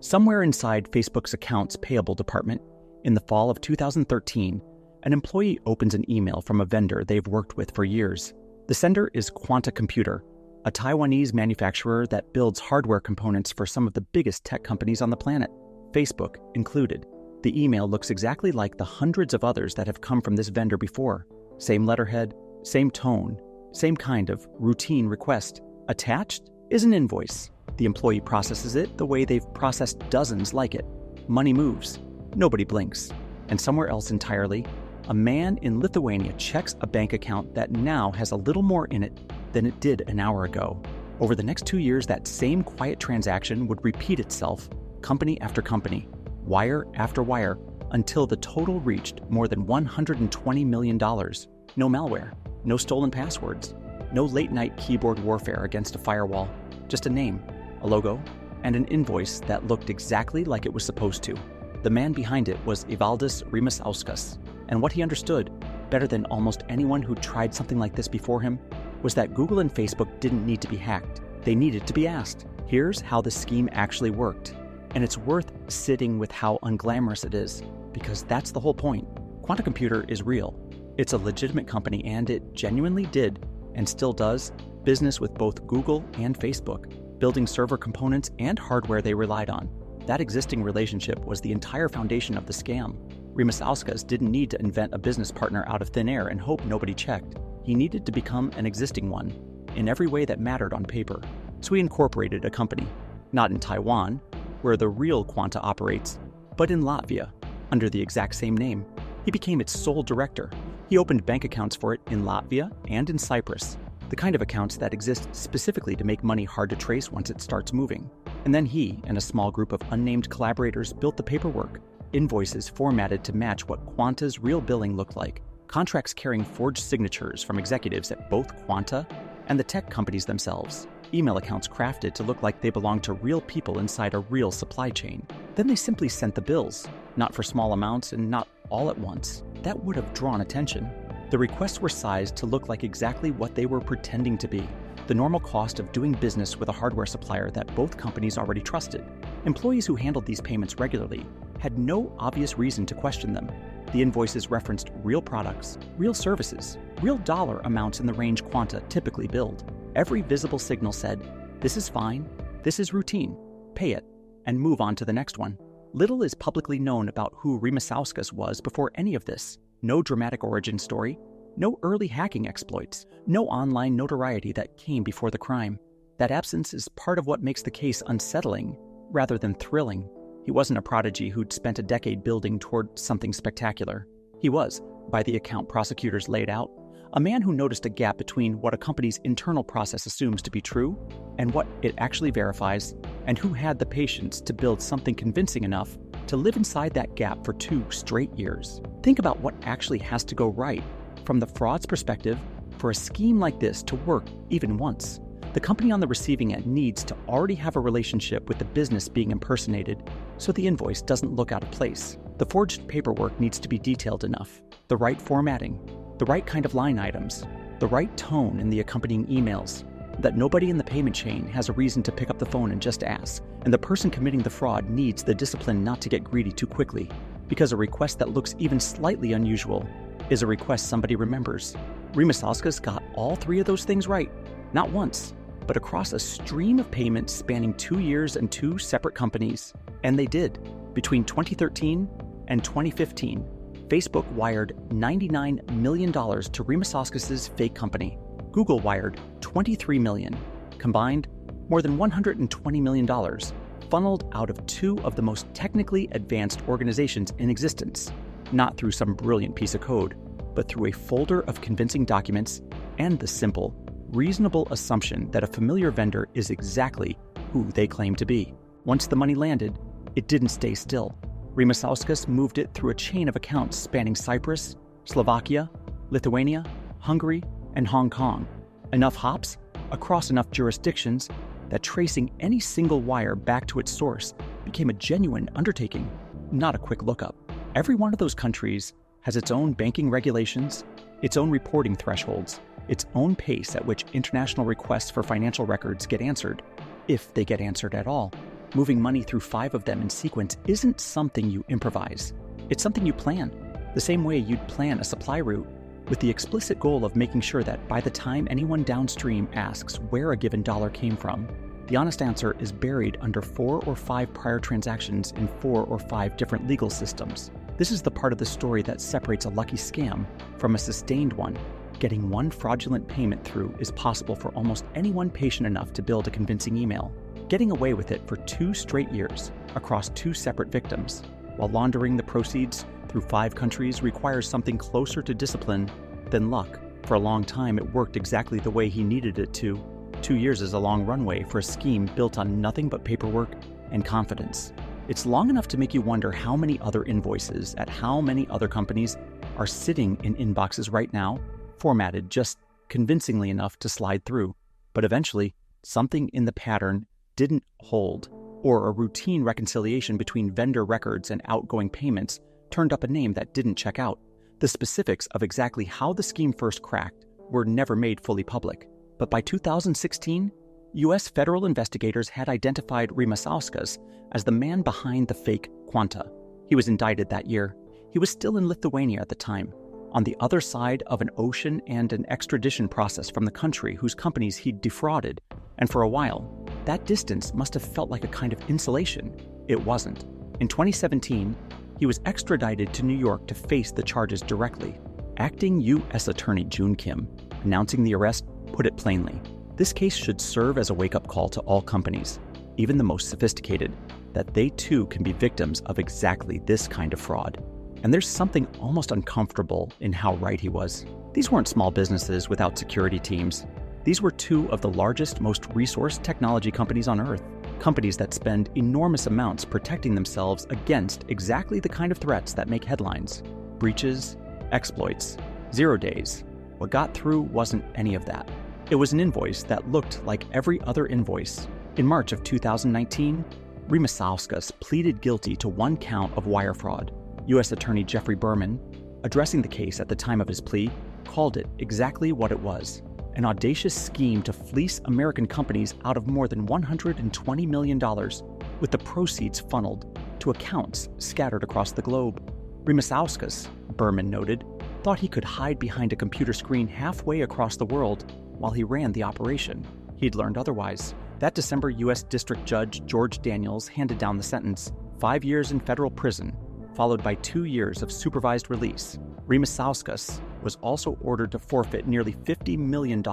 Somewhere inside Facebook's accounts payable department, in the fall of 2013, an employee opens an email from a vendor they've worked with for years. The sender is Quanta Computer, a Taiwanese manufacturer that builds hardware components for some of the biggest tech companies on the planet, Facebook included. The email looks exactly like the hundreds of others that have come from this vendor before. Same letterhead, same tone, same kind of routine request. Attached is an invoice. The employee processes it the way they've processed dozens like it. Money moves. Nobody blinks. And somewhere else entirely, a man in Lithuania checks a bank account that now has a little more in it than it did an hour ago. Over the next 2 years, that same quiet transaction would repeat itself, company after company, wire after wire, until the total reached more than $120 million. No malware, no stolen passwords, no late-night keyboard warfare against a firewall, just a name, a logo, and an invoice that looked exactly like it was supposed to. The man behind it was Evaldis Rimasauskas, and what he understood, better than almost anyone who tried something like this before him, was that Google and Facebook didn't need to be hacked. They needed to be asked. Here's how the scheme actually worked. And it's worth sitting with how unglamorous it is, because that's the whole point. Quanta Computer is real. It's a legitimate company, and it genuinely did, and still does, business with both Google and Facebook, building server components and hardware they relied on. That existing relationship was the entire foundation of the scam. Rimasauskas didn't need to invent a business partner out of thin air and hope nobody checked. He needed to become an existing one, in every way that mattered on paper. So he incorporated a company, not in Taiwan, where the real Quanta operates, but in Latvia, under the exact same name. He became its sole director. He opened bank accounts for it in Latvia and in Cyprus, the kind of accounts that exist specifically to make money hard to trace once it starts moving. And then he and a small group of unnamed collaborators built the paperwork, invoices formatted to match what Quanta's real billing looked like, contracts carrying forged signatures from executives at both Quanta and the tech companies themselves, email accounts crafted to look like they belonged to real people inside a real supply chain. Then they simply sent the bills, not for small amounts and not all at once. That would have drawn attention. The requests were sized to look like exactly what they were pretending to be, the normal cost of doing business with a hardware supplier that both companies already trusted. Employees who handled these payments regularly had no obvious reason to question them. The invoices referenced real products, real services, real dollar amounts in the range Quanta typically billed. Every visible signal said, "This is fine, this is routine, pay it, and move on to the next one." Little is publicly known about who Rimasauskas was before any of this. No dramatic origin story, no early hacking exploits, no online notoriety that came before the crime. That absence is part of what makes the case unsettling rather than thrilling. He wasn't a prodigy who'd spent a decade building toward something spectacular. He was, by the account prosecutors laid out, a man who noticed a gap between what a company's internal process assumes to be true and what it actually verifies, and who had the patience to build something convincing enough to live inside that gap for 2 straight years. Think about what actually has to go right, from the fraud's perspective, for a scheme like this to work even once. The company on the receiving end needs to already have a relationship with the business being impersonated, so the invoice doesn't look out of place. The forged paperwork needs to be detailed enough, the right formatting, the right kind of line items, the right tone in the accompanying emails, that nobody in the payment chain has a reason to pick up the phone and just ask, and the person committing the fraud needs the discipline not to get greedy too quickly, because a request that looks even slightly unusual is a request somebody remembers. Rimasauskas got all 3 of those things right, not once, but across a stream of payments spanning 2 years and 2 separate companies. And they did. Between 2013 and 2015, Facebook wired $99 million to Rimasauskas' fake company. Google wired $23 million. Combined, more than $120 million, funneled out of 2 of the most technically advanced organizations in existence, not through some brilliant piece of code, but through a folder of convincing documents and the simple, reasonable assumption that a familiar vendor is exactly who they claim to be. Once the money landed, it didn't stay still. Rimasauskas moved it through a chain of accounts spanning Cyprus, Slovakia, Lithuania, Hungary, and Hong Kong. Enough hops across enough jurisdictions that tracing any single wire back to its source became a genuine undertaking, not a quick lookup. Every one of those countries has its own banking regulations, its own reporting thresholds, its own pace at which international requests for financial records get answered, if they get answered at all. Moving money through 5 of them in sequence isn't something you improvise. It's something you plan, the same way you'd plan a supply route, with the explicit goal of making sure that by the time anyone downstream asks where a given dollar came from, the honest answer is buried under 4 or 5 prior transactions in 4 or 5 different legal systems. This is the part of the story that separates a lucky scam from a sustained one. Getting one fraudulent payment through is possible for almost anyone patient enough to build a convincing email. Getting away with it for 2 straight years across 2 separate victims, while laundering the proceeds through 5 countries requires something closer to discipline than luck. For a long time, it worked exactly the way he needed it to. 2 years is a long runway for a scheme built on nothing but paperwork and confidence. It's long enough to make you wonder how many other invoices at how many other companies are sitting in inboxes right now, formatted just convincingly enough to slide through. But eventually, something in the pattern didn't hold, or a routine reconciliation between vendor records and outgoing payments turned up a name that didn't check out. The specifics of exactly how the scheme first cracked were never made fully public. But by 2016, U.S. federal investigators had identified Rymasauskas as the man behind the fake Quanta. He was indicted that year. He was still in Lithuania at the time, on the other side of an ocean and an extradition process from the country whose companies he'd defrauded. And for a while, that distance must have felt like a kind of insulation. It wasn't. In 2017, he was extradited to New York to face the charges directly. Acting U.S. Attorney June Kim, announcing the arrest, put it plainly. This case should serve as a wake-up call to all companies, even the most sophisticated, that they too can be victims of exactly this kind of fraud. And there's something almost uncomfortable in how right he was. These weren't small businesses without security teams. These were 2 of the largest, most resourced technology companies on Earth. Companies that spend enormous amounts protecting themselves against exactly the kind of threats that make headlines. Breaches, exploits, 0 days. What got through wasn't any of that. It was an invoice that looked like every other invoice. In March of 2019, Rymasauskas pleaded guilty to 1 count of wire fraud. U.S. Attorney Jeffrey Berman, addressing the case at the time of his plea, called it exactly what it was: an audacious scheme to fleece American companies out of more than $120 million, with the proceeds funneled to accounts scattered across the globe. Rymasauskas, Berman noted, thought he could hide behind a computer screen halfway across the world while he ran the operation. He'd learned otherwise. That December, U.S. District Judge George Daniels handed down the sentence: 5 years in federal prison, followed by 2 years of supervised release. Rymasauskas was also ordered to forfeit nearly $50 million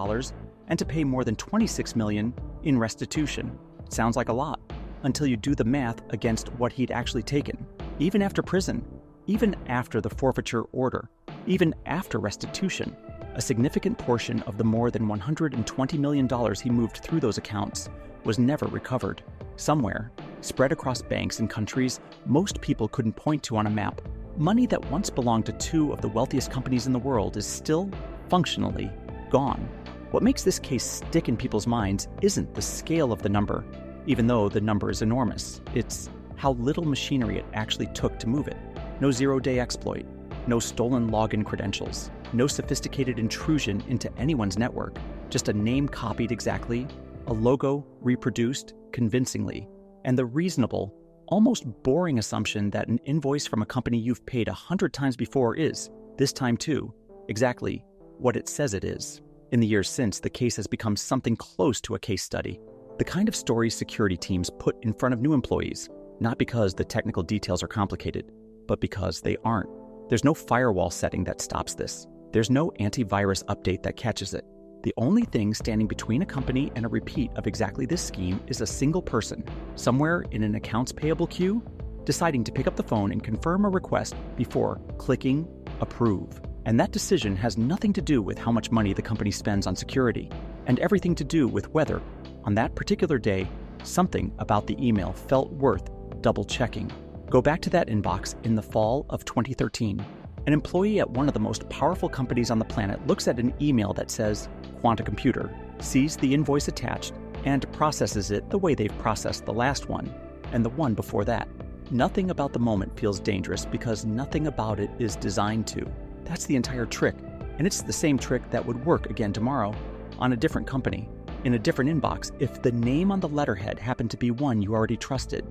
and to pay more than $26 million in restitution. Sounds like a lot, until you do the math against what he'd actually taken. Even after prison, even after the forfeiture order, even after restitution, a significant portion of the more than $120 million he moved through those accounts was never recovered. Somewhere, spread across banks and countries most people couldn't point to on a map, money that once belonged to 2 of the wealthiest companies in the world is still, functionally, gone. What makes this case stick in people's minds isn't the scale of the number, even though the number is enormous. It's how little machinery it actually took to move it. No 0-day exploit, no stolen login credentials, no sophisticated intrusion into anyone's network, just a name copied exactly, a logo reproduced convincingly, and the reasonable, almost boring assumption that an invoice from a company you've paid 100 times before is, this time too, exactly what it says it is. In the years since, the case has become something close to a case study, the kind of stories security teams put in front of new employees, not because the technical details are complicated, but because they aren't. There's no firewall setting that stops this. There's no antivirus update that catches it. The only thing standing between a company and a repeat of exactly this scheme is a single person, somewhere in an accounts payable queue, deciding to pick up the phone and confirm a request before clicking approve. And that decision has nothing to do with how much money the company spends on security, and everything to do with whether, on that particular day, something about the email felt worth double-checking. Go back to that inbox in the fall of 2013. An employee at one of the most powerful companies on the planet looks at an email that says Quanta Computer, sees the invoice attached, and processes it the way they've processed the last one and the one before that. Nothing about the moment feels dangerous because nothing about it is designed to. That's the entire trick, and it's the same trick that would work again tomorrow on a different company. in a different inbox if the name on the letterhead happened to be one you already trusted.